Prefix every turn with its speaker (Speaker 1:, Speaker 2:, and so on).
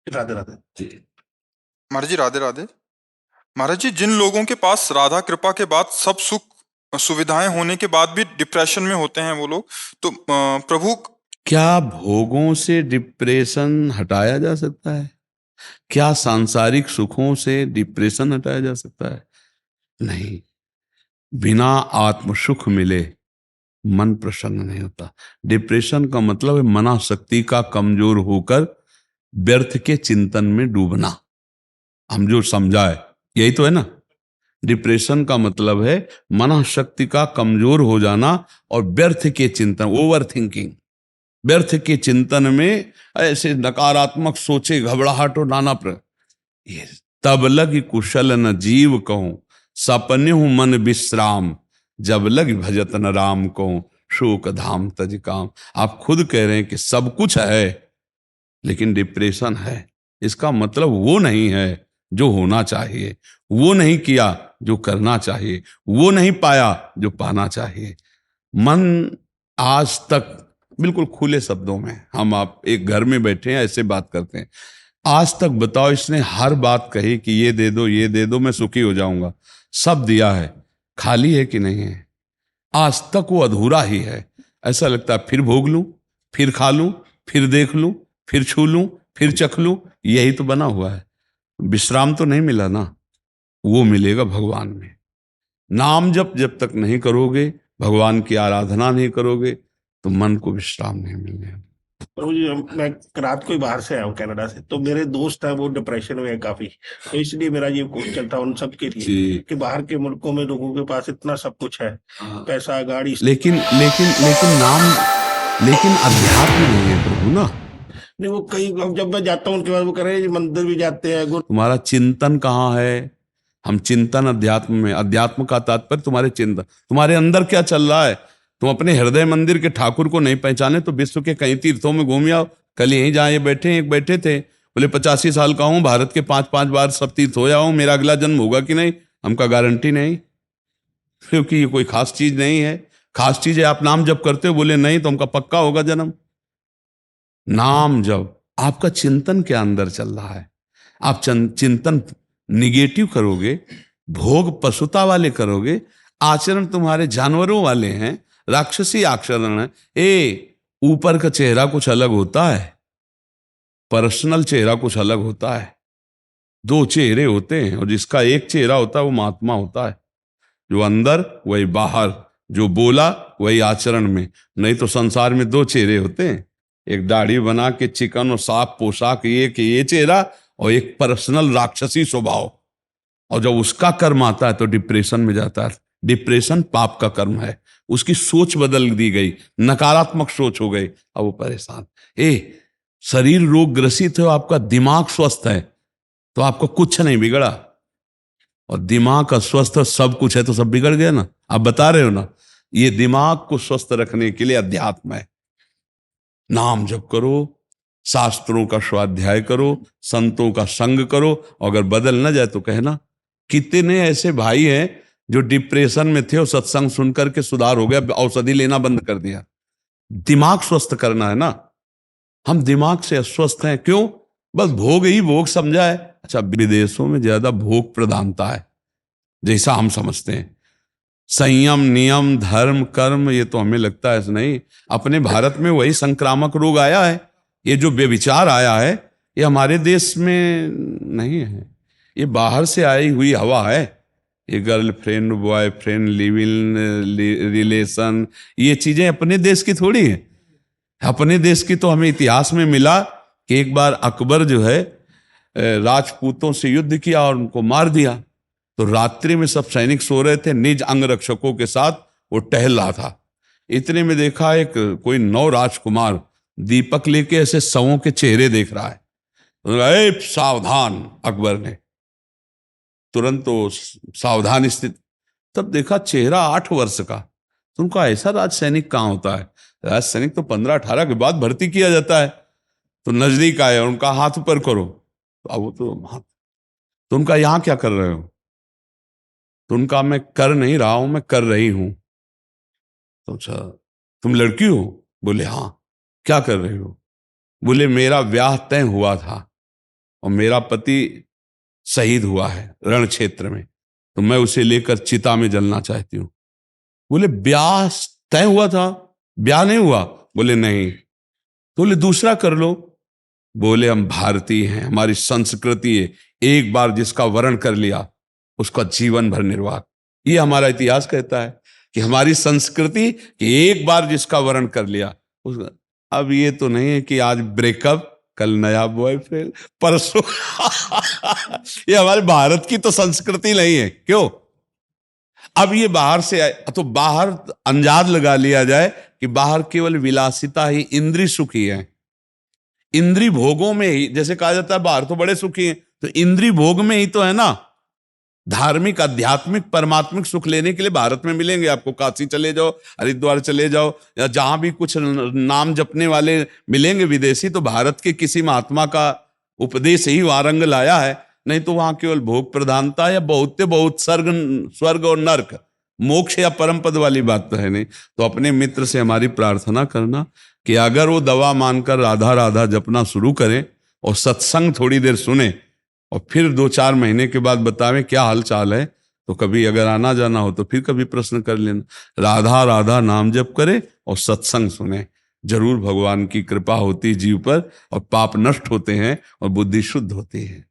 Speaker 1: राधे राधे।
Speaker 2: जी।
Speaker 3: महाराज जी राधे राधे। महाराज जी, जिन लोगों के पास राधा कृपा के बाद सब सुख सुविधाएं होने के बाद भी डिप्रेशन में होते हैं वो लोग, तो प्रभु।
Speaker 2: क्या भोगों से डिप्रेशन हटाया जा सकता है? क्या सांसारिक सुखों से डिप्रेशन हटाया जा सकता है? नहीं। बिना आत्म सुख मिले मन प्रसन्न नहीं होता। डिप्रेशन का मतलब है मना शक्ति का कमजोर होकर व्यर्थ के चिंतन में डूबना। हम जो समझाए यही तो है ना। डिप्रेशन का मतलब है मना शक्ति का कमजोर हो जाना और व्यर्थ के चिंतन, ओवर थिंकिंग, व्यर्थ के चिंतन में ऐसे नकारात्मक सोचे, घबराहट और नाना ये तब लग कुशल न जीव कहूं, सपने हूं मन विश्राम, जब लग भजत न राम कहूं, शोक धाम तज काम। आप खुद कह रहे हैं कि सब कुछ है लेकिन डिप्रेशन है। इसका मतलब वो नहीं है जो होना चाहिए, वो नहीं किया जो करना चाहिए, वो नहीं पाया जो पाना चाहिए। मन आज तक, बिल्कुल खुले शब्दों में हम आप एक घर में बैठे हैं ऐसे बात करते हैं, आज तक बताओ इसने हर बात कही कि ये दे दो ये दे दो मैं सुखी हो जाऊंगा, सब दिया है, खाली है कि नहीं है? आज तक वो अधूरा ही है। ऐसा लगता है फिर भोग लूं, फिर खा लूं, फिर देख लूं, फिर छू लूं, फिर चख लूं, यही तो बना हुआ है। विश्राम तो नहीं मिला ना, वो मिलेगा भगवान में। नाम जब जब तक नहीं करोगे, भगवान की आराधना नहीं करोगे, तो मन को विश्राम नहीं मिलने।
Speaker 1: प्रभु जी, मैं रात को ही बाहर से आया हूँ कनाडा से, तो मेरे दोस्त हैं वो डिप्रेशन में है काफी। तो इसलिए मेरा ये क्वेश्चन था उन सब के लिए
Speaker 2: जी।
Speaker 1: कि बाहर के मुल्कों में लोगों के पास इतना सब कुछ है,
Speaker 2: हाँ।
Speaker 1: पैसा, गाड़ी।
Speaker 2: लेकिन नाम, लेकिन अध्यात्म नहीं है प्रभु ना।
Speaker 1: नहीं, वो कई जब मैं जाता हूँ उनके बाद वो कह रहे हैं मंदिर भी जाते हैं
Speaker 2: तुम्हारा चिंतन कहाँ है? हम चिंतन अध्यात्म में, अध्यात्म का तात्पर्य तुम्हारे चिंतन, तुम्हारे अंदर क्या चल रहा है। तुम अपने हृदय मंदिर के ठाकुर को नहीं पहचाने तो विश्व के कई तीर्थों में घूम आओ। कल यहीं जहाँ ये बैठे एक बैठे थे, बोले 85 साल का हूँ, भारत के 5 5 बार सब तीर्थ हो जाऊँ, मेरा अगला जन्म होगा कि नहीं हमका गारंटी नहीं, क्योंकि ये कोई खास चीज नहीं है। खास चीज है आप नाम जब करते हो, बोले नहीं तो हमका पक्का होगा जन्म। नाम जब आपका चिंतन के अंदर चल रहा है, आप चिंतन निगेटिव करोगे, भोग पशुता वाले करोगे, आचरण तुम्हारे जानवरों वाले हैं, राक्षसी आचरण है। ऊपर का चेहरा कुछ अलग होता है, पर्सनल चेहरा कुछ अलग होता है। दो चेहरे होते हैं और जिसका एक चेहरा होता है वो महात्मा होता है, जो अंदर वही बाहर, जो बोला वही आचरण में। नहीं तो संसार में दो चेहरे होते हैं, एक दाढ़ी बना के चिकन और साफ पोशाक ये कि ये चेहरा, और एक पर्सनल राक्षसी स्वभाव। और जब उसका कर्म आता है तो डिप्रेशन में जाता है। डिप्रेशन पाप का कर्म है, उसकी सोच बदल दी गई, नकारात्मक सोच हो गई, अब वो परेशान। शरीर रोग ग्रसित है, आपका दिमाग स्वस्थ है तो आपको कुछ नहीं बिगड़ा, और दिमाग का स्वस्थ सब कुछ है तो सब बिगड़ गया ना। आप बता रहे हो ना, ये दिमाग को स्वस्थ रखने के लिए अध्यात्म है। नाम जप करो, शास्त्रों का स्वाध्याय करो, संतों का संग करो, और अगर बदल ना जाए तो कहना। कितने ऐसे भाई हैं जो डिप्रेशन में थे और सत्संग सुनकर के सुधार हो गया, औषधि लेना बंद कर दिया। दिमाग स्वस्थ करना है ना। हम दिमाग से अस्वस्थ हैं, क्यों? बस भोग ही भोग समझा है। अच्छा, विदेशों में ज्यादा भोग प्रधानता है जैसा हम समझते हैं। संयम, नियम, धर्म, कर्म, ये तो हमें लगता है नहीं। अपने भारत में वही संक्रामक रोग आया है, ये जो व्यभिचार आया है, ये हमारे देश में नहीं है, ये बाहर से आई हुई हवा है। ये girlfriend, boyfriend, live in relation, ये चीजें अपने देश की थोड़ी है। अपने देश की तो हमें इतिहास में मिला कि एक बार अकबर जो है राजपूतों से युद्ध किया और उनको मार दिया। तो रात्रि में सब सैनिक सो रहे थे, निज अंगरक्षकों के साथ वो टहल रहा था। इतने में देखा एक कोई नौ राजकुमार दीपक लेके ऐसे शवों के चेहरे देख रहा है। तो सावधान, अकबर ने तुरंत तो सावधान स्थिति। तब देखा चेहरा 8 वर्ष का। तो उनका ऐसा राज सैनिक कहाँ होता है? राज सैनिक तो 15 18 के बाद भर्ती किया जाता है। तो नजदीक आए और उनका हाथ ऊपर करो, तो अब वो तो हाथ, तो उनका यहां क्या कर रहे हो? तो उनका मैं कर नहीं रहा हूं, मैं कर रही हूं। तो अच्छा, तुम लड़की हो? बोले हाँ। क्या कर रही हो? बोले मेरा ब्याह तय हुआ था, और मेरा पति शहीद हुआ है रण क्षेत्र में, तो मैं उसे लेकर चिता में जलना चाहती हूँ। बोले ब्याह तय हुआ था, ब्याह नहीं हुआ? बोले नहीं। तो बोले दूसरा कर लो। बोले हम भारतीय हैं, हमारी संस्कृति है, एक बार जिसका वरण कर लिया उसका जीवन भर निर्वाह। ये हमारा इतिहास कहता है कि हमारी संस्कृति कि एक बार जिसका वरण कर लिया उसका। अब ये तो नहीं है कि आज ब्रेकअप कल नया बॉयफ्रेंड परसों ये हमारे भारत की तो संस्कृति नहीं है। क्यों? अब ये बाहर से आए तो बाहर अंदाज लगा लिया जाए कि बाहर केवल विलासिता ही, इंद्रिय सुख ही है, इंद्रिय भोगों में ही। जैसे कहा जाता है बाहर तो बड़े सुखी हैं, तो इंद्रिय भोग में ही तो है ना। धार्मिक, आध्यात्मिक, परमात्मिक सुख लेने के लिए भारत में मिलेंगे आपको। काशी चले जाओ, हरिद्वार चले जाओ, या जहां भी कुछ नाम जपने वाले मिलेंगे विदेशी, तो भारत के किसी महात्मा का उपदेश ही वहां रंग लाया है। नहीं तो वहां केवल भोग प्रधानता या बहुत स्वर्ग और नर्क, मोक्ष या परम पद वाली बात तो है नहीं। तो अपने मित्र से हमारी प्रार्थना करना कि अगर वो दवा मानकर राधा राधा जपना शुरू करें और सत्संग थोड़ी देर सुने और फिर 2-4 महीने के बाद बतावें क्या हाल चाल है, तो कभी अगर आना जाना हो तो फिर कभी प्रश्न कर लेना। राधा राधा नाम जप करे और सत्संग सुने, जरूर भगवान की कृपा होती जीव पर और पाप नष्ट होते हैं और बुद्धि शुद्ध होती है।